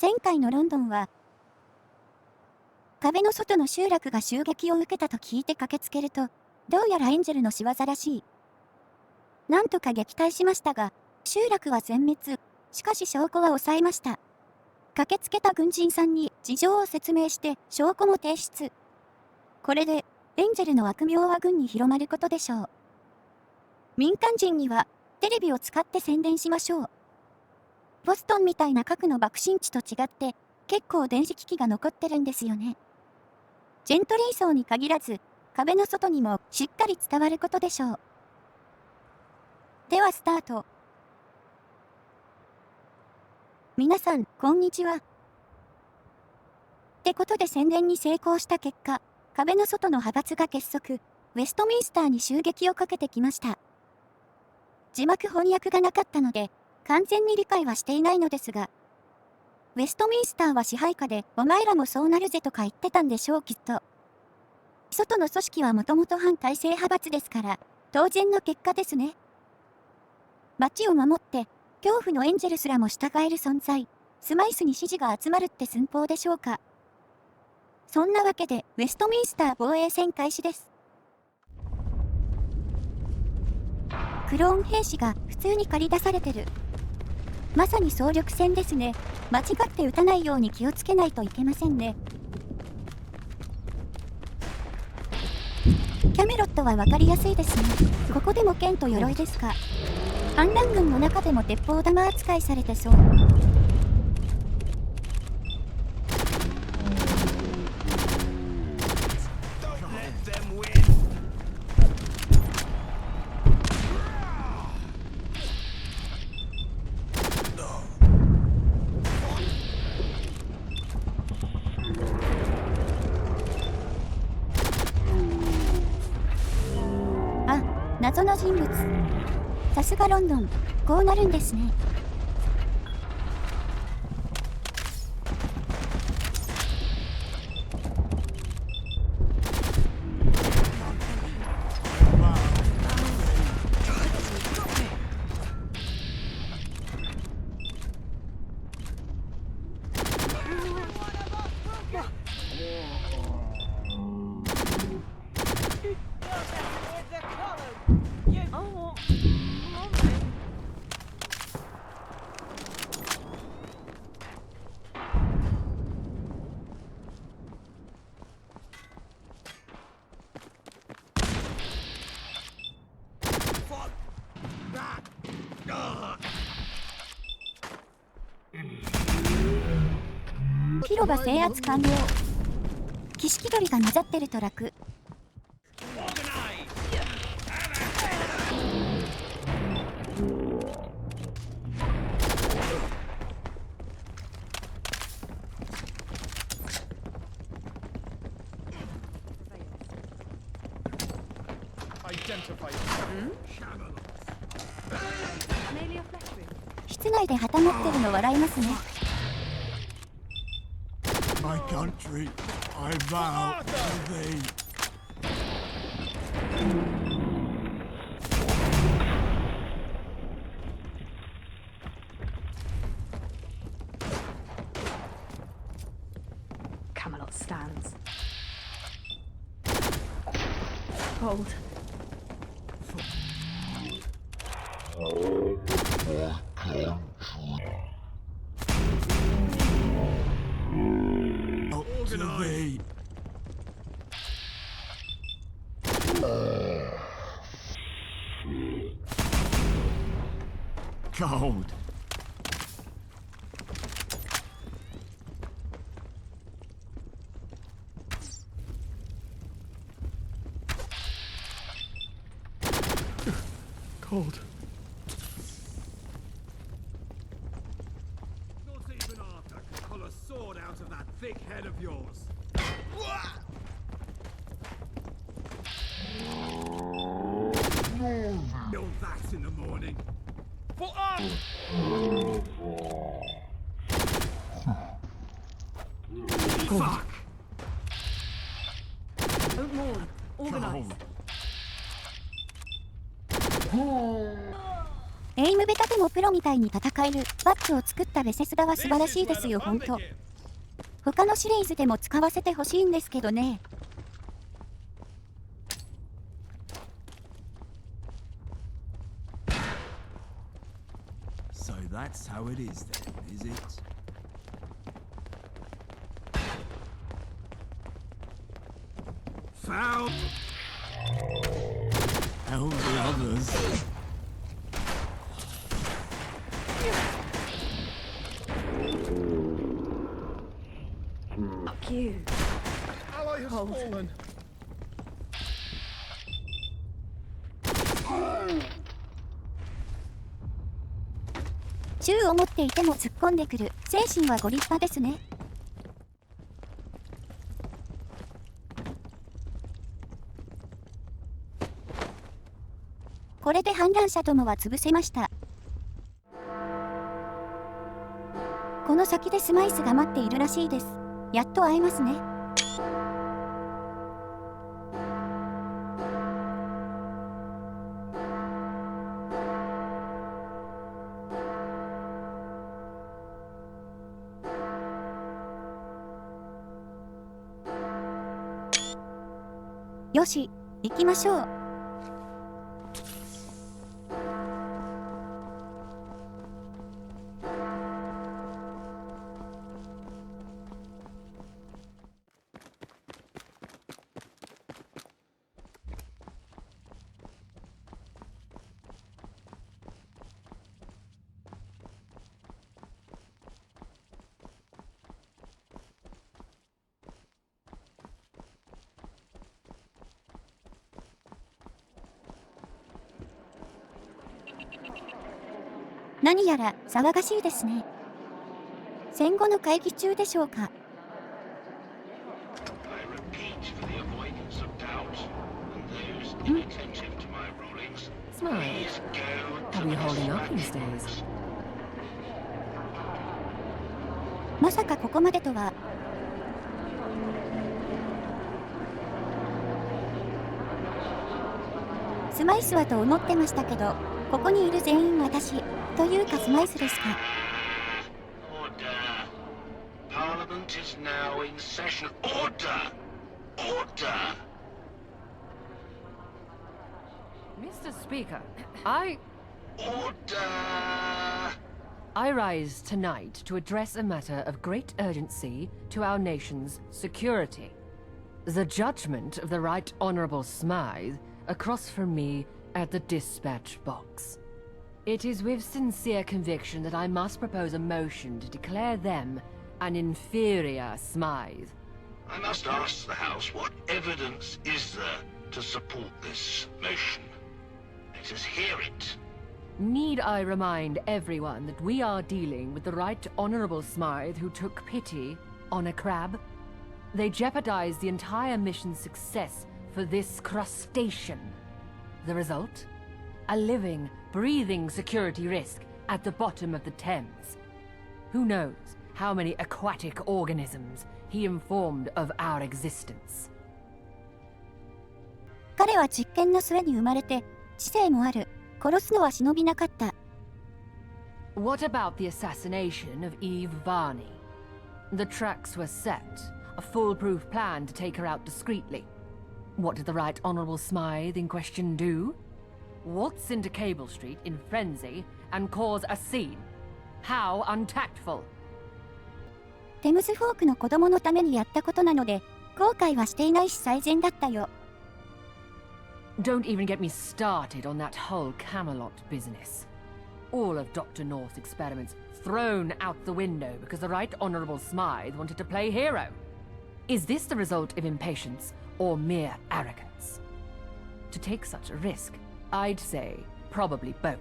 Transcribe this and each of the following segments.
前回のロンドンは、壁の外の集落が襲撃を受けたと聞いて駆けつけると、どうやらエンジェルの仕業らしい。なんとか撃退しましたが、集落は全滅。しかし証拠は抑えました。駆けつけた軍人さんに事情を説明して証拠も提出。これで、エンジェルの悪名は軍に広まることでしょう。民間人には、テレビを使って宣伝しましょう。ボストンみたいな核の爆心地と違って、結構電子機器が残ってるんですよね。ジェントリー層に限らず、壁の外にもしっかり伝わることでしょう。ではスタート。皆さん、こんにちは。ってことで宣伝に成功した結果、壁の外の派閥が結束、ウェストミンスターに襲撃をかけてきました。字幕翻訳がなかったので、完全に理解はしていないのですが、ウェストミンスターは支配下で、お前らもそうなるぜとか言ってたんでしょうきっと。外の組織はもともと反体制派閥ですから、当然の結果ですね。街を守って、恐怖のエンジェルすらも従える存在、スマイスに支持が集まるって寸法でしょうか。そんなわけで、ウェストミンスター防衛戦開始です。クローン兵士が普通に駆り出されてる。まさに総力戦ですね。間違って撃たないように気をつけないといけませんね。キャメロットは分かりやすいですね。ここでも剣と鎧ですか。反乱軍の中でも鉄砲玉扱いされてそう。謎の人物。さすがロンドン。こうなるんですね。広場制圧完了。キシキ鳥が混ざってると楽。室内で旗持ってるの笑いますね。My country, I vow to thee. Camelot stands. Hold. Cold. Cold. Not even Arthur can pull a sword out of that thick head of yours. Build that in the morning. For us! Fuck! Don't mourn. Organize. エイムベタでもプロみたいに戦えるバッグを作ったベセスダは素晴らしいですよ、ほんと。他のシリーズでも使わせてほしいんですけどね。So that's how it is then, is it? Foul! Hell the others. Fuck you. Ally has fallen. 銃を持っていても突っ込んでくる精神はご立派ですね。これで反乱者どもは潰せました。この先でスマイスが待っているらしいです。やっと会えますね。よし、行きましょう。何やら騒がしいですね。戦後の会議中でしょうか。Smile. How are you holding up these days? まさかここまでとは。スマイスはと思ってましたけど、ここにいる全員私というかスマイスですか。Parliament is now in session. Order! Order! Mr. Speaker, I rise tonight to address a matter of great urgency to our nation's security. The judgment of the Right Honourable Smythe across from me at the dispatch box. It is with sincere conviction that I must propose a motion to declare them an inferior Smythe. I must ask the House, what evidence is there to support this motion? Let us hear it. Need I remind everyone that we are dealing with the Right Honourable Smythe who took pity on a crab? They jeopardized the entire mission's success for this crustacean. The result? A living, breathing security risk at the bottom of the Thames. Who knows how many aquatic organisms he informed of our existence. 彼は実験の末に生まれて、知性もある。殺すのは忍びなかった。What about the assassination of Eve Varney? The tracks were set, a foolproof plan to take her out discreetly. What did the Right Honourable Smythe in question do? Waltz into Cable Street in frenzy and cause a scene. How untactful! テムズフォークの子供のためにやったことなので、後悔はしていないし最善だったよ。Don't even get me started on that whole Camelot business. All of Dr. North's experiments thrown out the window because the Right Honourable Smythe wanted to play hero. Is this the result of impatience or mere arrogance? To take such a risk, I'd say probably both.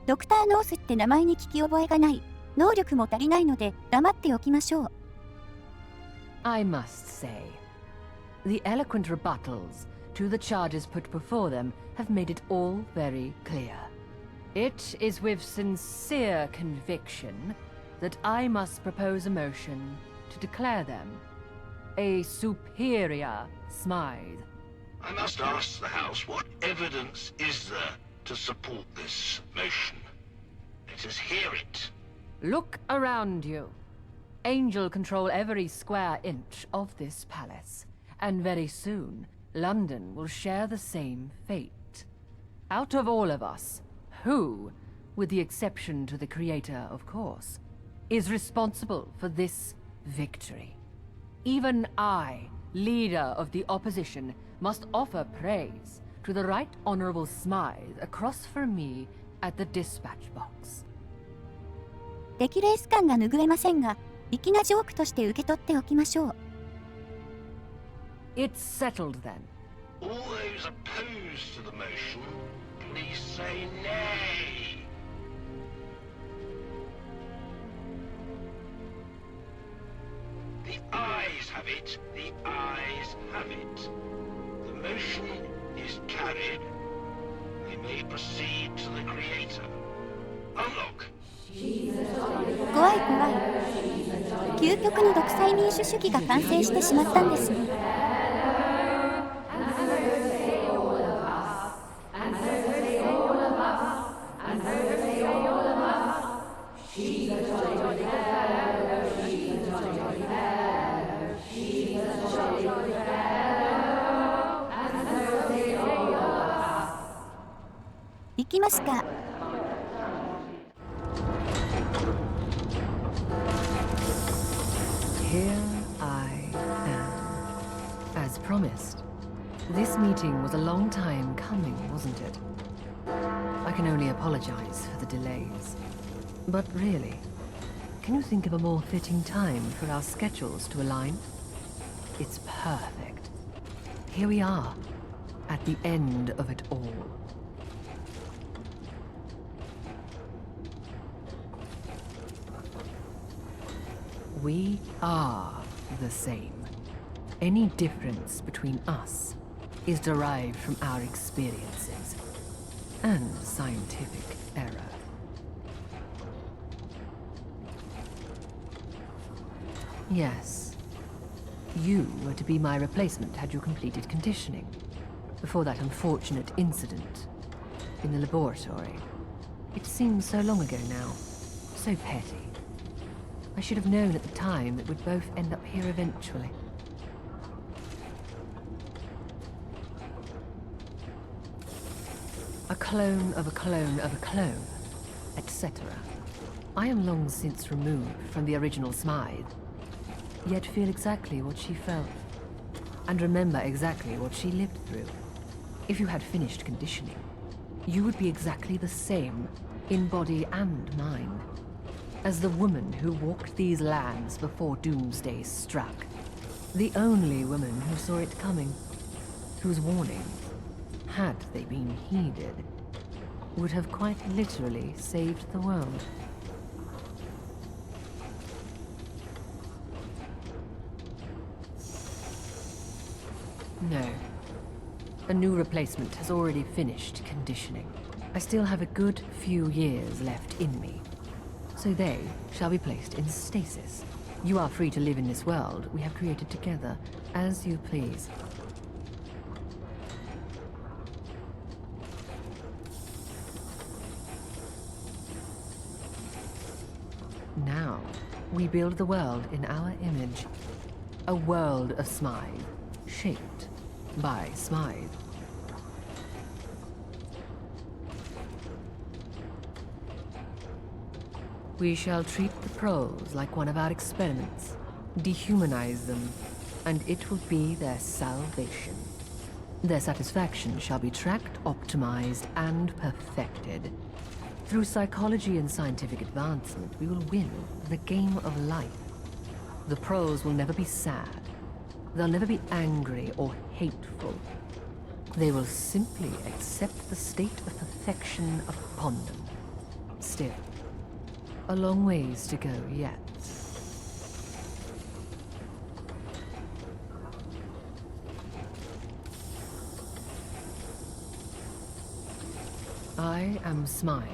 ドクター・ノースって名前に聞き覚えがない。能力も足りないので黙っておきましょう。I must say, the eloquent rebuttals to the charges put before them have made it all very clear. It is with sincere conviction that I must propose a motion to declare them a superior Smythe. I must ask the House, what evidence is there to support this motion. Let us hear it. Look around you. Angel control every square inch of this palace, and very soon, London will share the same fate. Out of all of us, who, with the exception to the Creator, of course, is responsible for this victory? Even I, leader of the opposition, must offer praise to the Right Honourable Smythe across from me at the dispatch box. 出来レース感が拭えませんが、粋なジョークとして受け取っておきましょう。It's settled then. All those opposed to the motion, please say nay. The ayes have it. The ayes have it. The motion is carried. We may proceed to the Creator. Unlock. 怖い怖い。究極の独裁民主主義が完成してしまったんですね。行きますか。Here I am. As promised. This meeting was a long time coming, wasn't it? I can only apologize for the delays. But really, can you think of a more fitting time for our schedules to align? It's perfect. Here we are, at the end of it all. We are the same. Any difference between us is derived from our experiences and scientific error. Yes, you were to be my replacement had you completed conditioning, before that unfortunate incident in the laboratory. It seems so long ago now, so petty. I should have known at the time that we'd both end up here eventually. A clone of a clone of a clone, etc. I am long since removed from the original Smythe, yet feel exactly what she felt, and remember exactly what she lived through. If you had finished conditioning, you would be exactly the same, in body and mind, as the woman who walked these lands before Doomsday struck. The only woman who saw it coming, whose warning, had they been heeded, would have quite literally saved the world. No. A new replacement has already finished conditioning. I still have a good few years left in me, so they shall be placed in stasis. You are free to live in this world we have created together, as you please. Now, we build the world in our image. A world of Smythe, shaped by Smythe. We shall treat the pros like one of our experiments, dehumanize them, and it will be their salvation. Their satisfaction shall be tracked, optimized, and perfected. Through psychology and scientific advancement, we will win the game of life. The pros will never be sad. They'll never be angry or hateful. They will simply accept the state of perfection upon them. Still, a long ways to go yet. I am Smythe.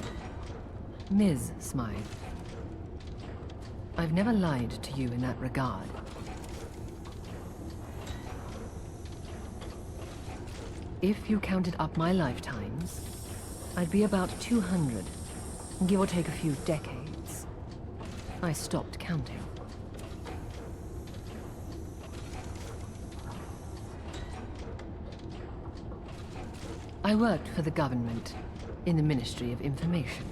Ms. Smythe. I've never lied to you in that regard. If you counted up my lifetimes, I'd be about 200, give or take a few decades. I stopped counting. I worked for the government in the Ministry of Information.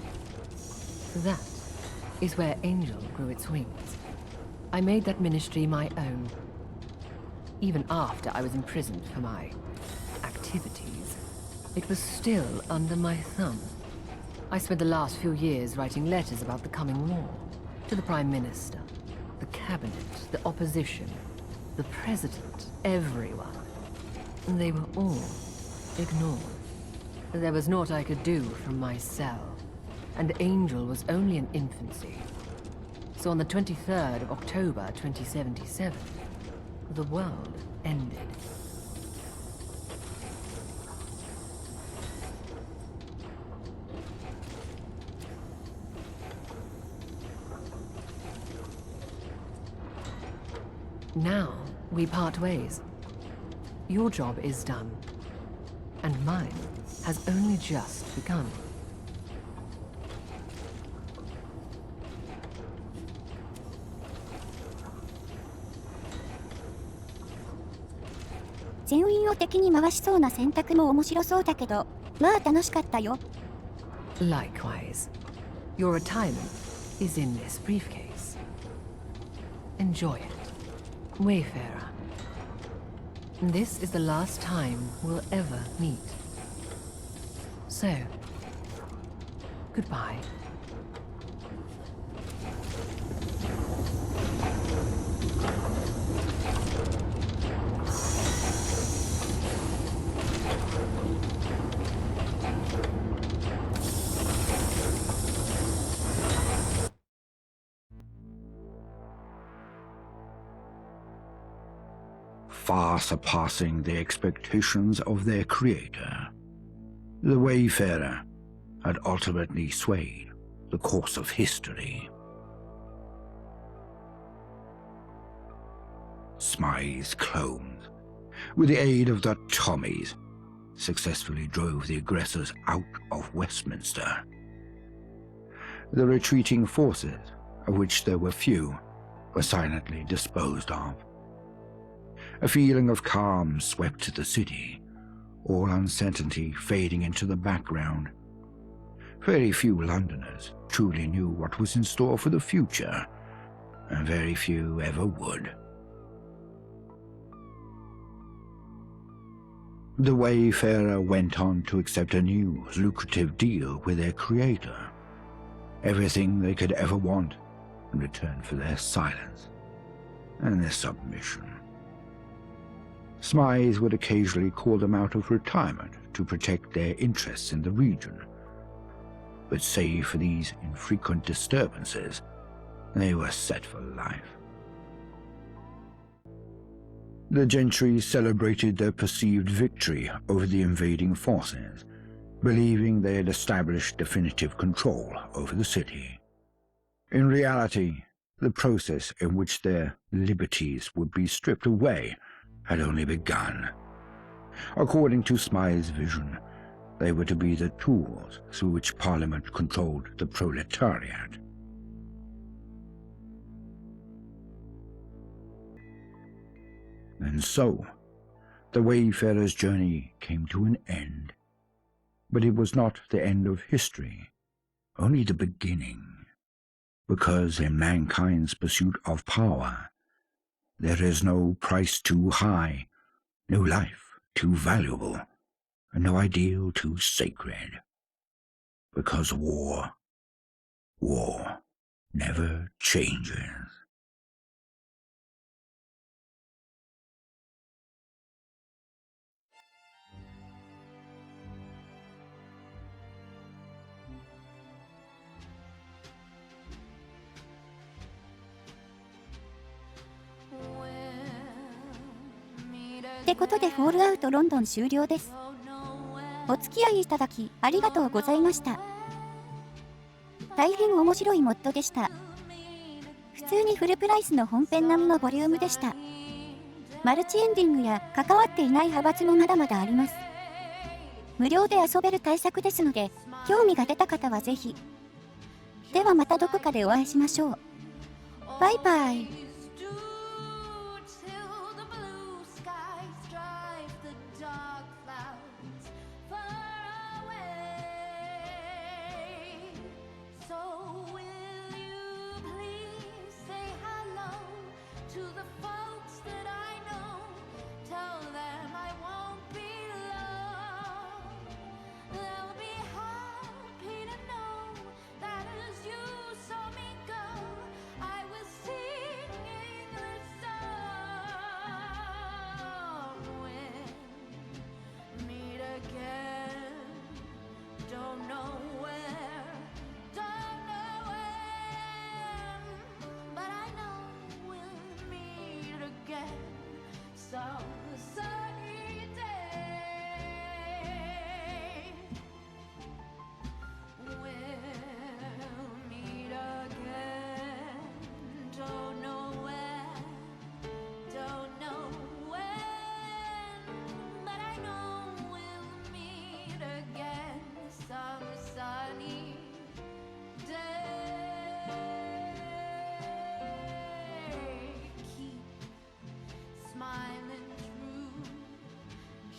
That is where Angel grew its wings. I made that ministry my own. Even after I was imprisoned for my activities, it was still under my thumb. I spent the last few years writing letters about the coming war to the Prime Minister, the Cabinet, the Opposition, the President, everyone. And they were all ignored. There was naught I could do from my cell, and Angel was only in infancy. So on the 23rd of October 2077, the world ended. Now, we part ways. Your job is done, and mine has only just begun.全員を敵に回しそうな選択も面白そうだけど、まあ楽しかったよ。Likewise. Your retirement is in this briefcase. Enjoy it, Wayfarer. This is the last time we'll ever meet. So, goodbye. Far surpassing the expectations of their creator, the Wayfarer had ultimately swayed the course of history. Smythe's clones, with the aid of the Tommies, successfully drove the aggressors out of Westminster. The retreating forces, of which there were few, were silently disposed of. A feeling of calm swept the city, all uncertainty fading into the background. Very few Londoners truly knew what was in store for the future, and very few ever would. The Wayfarer went on to accept a new, lucrative deal with their creator. Everything they could ever want in return for their silence and their submission. Smythe would occasionally call them out of retirement to protect their interests in the region, but save for these infrequent disturbances, they were set for life. The gentry celebrated their perceived victory over the invading forces, believing they had established definitive control over the city. In reality, the process in which their liberties would be stripped away had only begun. According to Smythe's vision, they were to be the tools through which Parliament controlled the proletariat. And so, the Wayfarer's journey came to an end. But it was not the end of history, only the beginning. Because in mankind's pursuit of power, there is no price too high, no life too valuable, and no ideal too sacred. Because war never changes.ってことでフォールアウトロンドン終了です。お付き合いいただきありがとうございました。大変面白いモッドでした。普通にフルプライスの本編並みのボリュームでした。マルチエンディングや関わっていない派閥もまだまだあります。無料で遊べる対策ですので、興味が出た方はぜひ。ではまたどこかでお会いしましょう。バイバイ。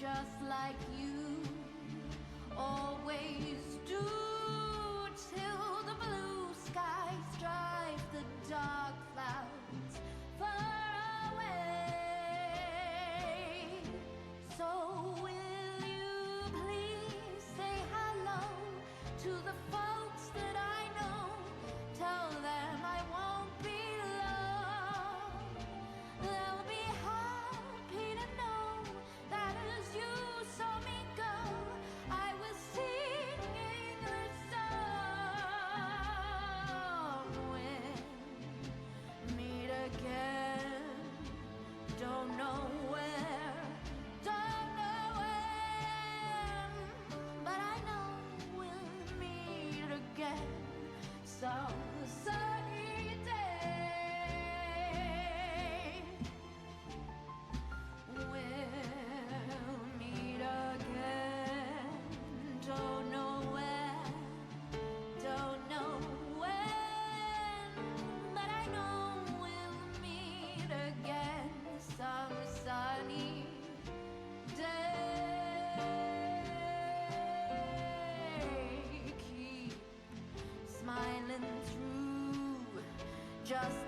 Just like you always do, till the blue skies drive the dark clouds far away. So will you please say hello to the folks that I know? Tell them I won't be long. They'll be happy to know that as you saw me go, I was singing this song. When meet again, don't know where, don't know when, but I know we'll meet again some sunny day. We'll meet again, don't know where, don't know when, but I know we'll meet again some sunny day. Keep smiling through, just